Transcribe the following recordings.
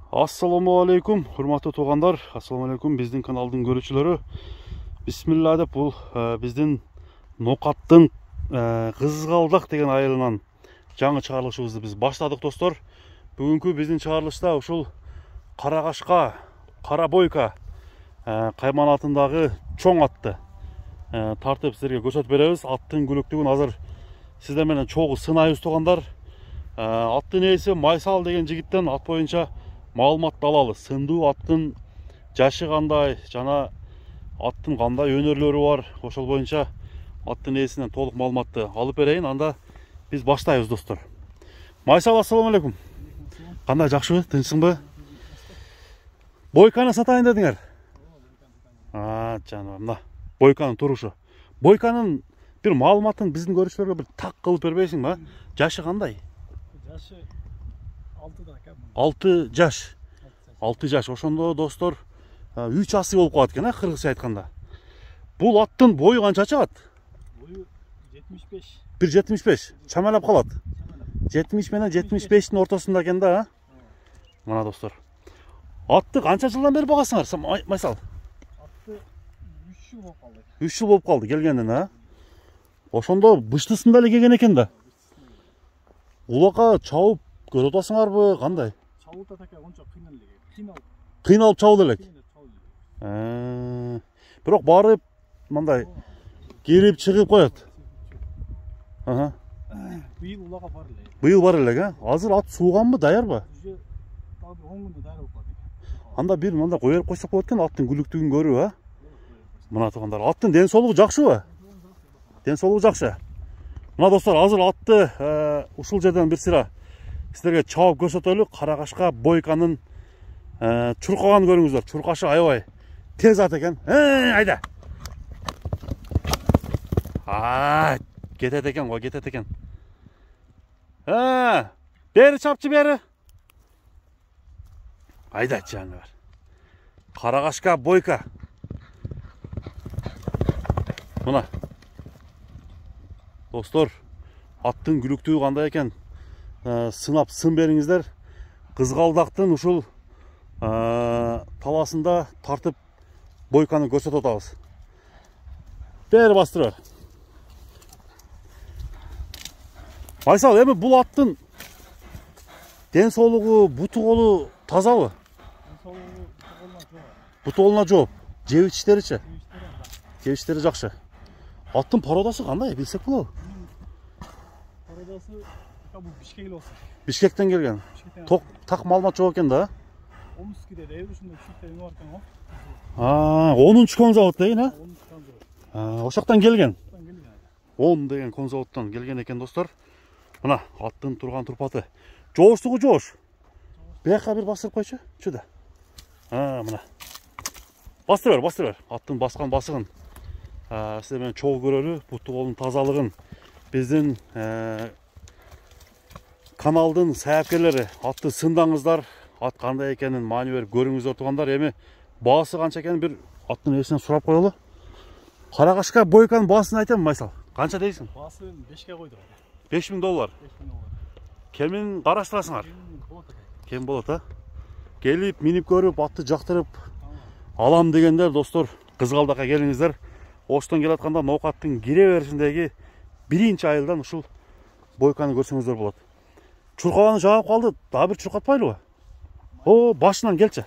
Assalamu alaikum, hurmatlı туғандар. Assalamu alaikum, біздің каналдың көрушілері. Бисмилла деп, бұл біздің ноқаттың қызғалдақ деген айылынан жаңы шығарылышыбызды біз баштадық, достар. Бүгінгі біздің шығарылышта ушул Қарағашқа, Қарабойка қайманатындағы чоң атты тартып сіздерге көрсетіп береміз. Аттың күліктігін азыр сіздер менен чоғы сынайыз, туғандар. Аттың иесі Майсал деген жігіттен ат бойынша маалымат алалы. Сынду аттың жашы қандай, жана аттың қандай өнерлері бар, ошол боюнча аттың иесинен толық маалыматты алып берейин. Анда біз баштайбыз, достор. Майсал, ассаламу алейкум. Қандай, жакшыбы, тынчсыңбы? Бойканы сатайын дедиңер? Жаным, мына Бойканын турушу. Бойканын bir маалыматын биздин көрүүчүлөргө bir так кылып бербейсиң ба? Жашы кандай? Жашы 6 экен. 6 жаш. 6 жаш. Ошондо, достор, 3 асы болуп калат экен, кыргызча айтканда. Бул аттын бою канча чыгат? Бою 75. 1.75. Чамалап калат. 70 менен 75-тин ортосунда экен да, Мына, достор. Атты канча жылдан бери багасыңар, Майсал? Атты 3 жыл болуп калды. 3 жыл болуп калды келгенден, Ошондо быштысында эле келген экен да. Улакка чабып көрүп атасыңарбы, кандай? Чабылта таке ончо кыйналып. Кыйналып чабыл элек. Бирок барып мындай кирип чыгып коет. Быйыл улакка бар эле. Быйыл бар элек, Азыр ат сууганбы, daярбы? Уже дагы 10 күндө даяр болуп калат. Анда бир мында коюп койсок болот экен, аттын күлүктүгүн көрүп, Мына тугандар, аттын ден соолугу жакшыбы? Ден соолугу жакшы. Мына, достор, азыр атты ушул жерден бир сыра сіздерге чабып көрсөтөлү. Карагашка Бойканын чуркаганын көрүңүздөр. Чуркашы аябай тез ат экен. Айда. Кетет экен го, кетет экен. Бери чапчы, бери. Айда, жаныбар. Карагашка Бойка. Мына. Достор, аттың күлүктүгү кандай экен? Сынап сын бериңиздер. Кызгалдактын ушул таласында тартып Бойканы көрсөтүп атабыз. Бери бастырып. Майсал, эми бул аттын ден соолугу, буту колу тазабы? Буту колуна жооп. Жеп ичтеричи? Жеп ичтери жакшы. Аттын породасы кандай, билсек болобу? Породасы бул Бишкек болсун. Бишкектен келген. Так маалымат жок экен да. Омскиде дээб ушундай кичиктер бар экен го. 10-чу конзавод дейин, 10-чу конзавод. Ошоктон келген. 10 деген конзаводдон келген экен, достор. Мына аттын турган турпаты. Жооштугу жоош. Бияка бир басырып койчу. Чуда. Мына. Бастыр бер. Аттын баскан басыгын сиздер менен чогуу көрөлү. Буту колунун тазалыгын биздин каналдын саяпкерлери атты сындаңыздар. Ат кандай экенин маани берип көрүңүздөр, тугандар. Эми баасы канча экенин бир аттын ээсинен сурап коелу. Карагашка Бойканын баасын айтам, Майсал. Канча дейсиң? Баасын 5ке койду. $5000. Кемин караштырасыңар? Кем болот, Келип, минип көрүп, атты жактырып алам дегендер, достор, Кызгалдакка келиңиздер. Оштон келатканда ноокаттын кире беришиндеги биринчи айылдан ушул Бойканы көрсөңүздөр болот. Чуркаганы жаап калды, дагы бир чуркатпайлыбы? Башынан келчи.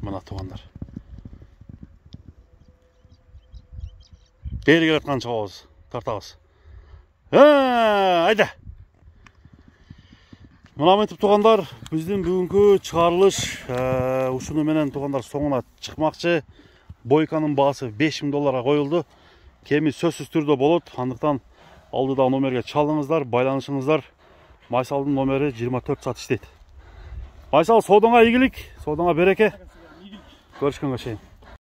Мына, тугандар. Бери келаткан чабабыз, тартабыз. Айда. Мына мынтип, тугандар, биздин бүгүнкү чыгарылыш ушуну менен, тугандар, соңуна чыкмакчы. Бойканын баасы $5000 коюлду. Кеми сөзсүз түрдө болот. Андыктан алдыда номерге чалыңыздар, байланышыңыздар. Майсалдын номери 24 саат иштейт. Майсал, соодуңа ийгилик, соодуңа береке. Көрүшкөнгө чейин.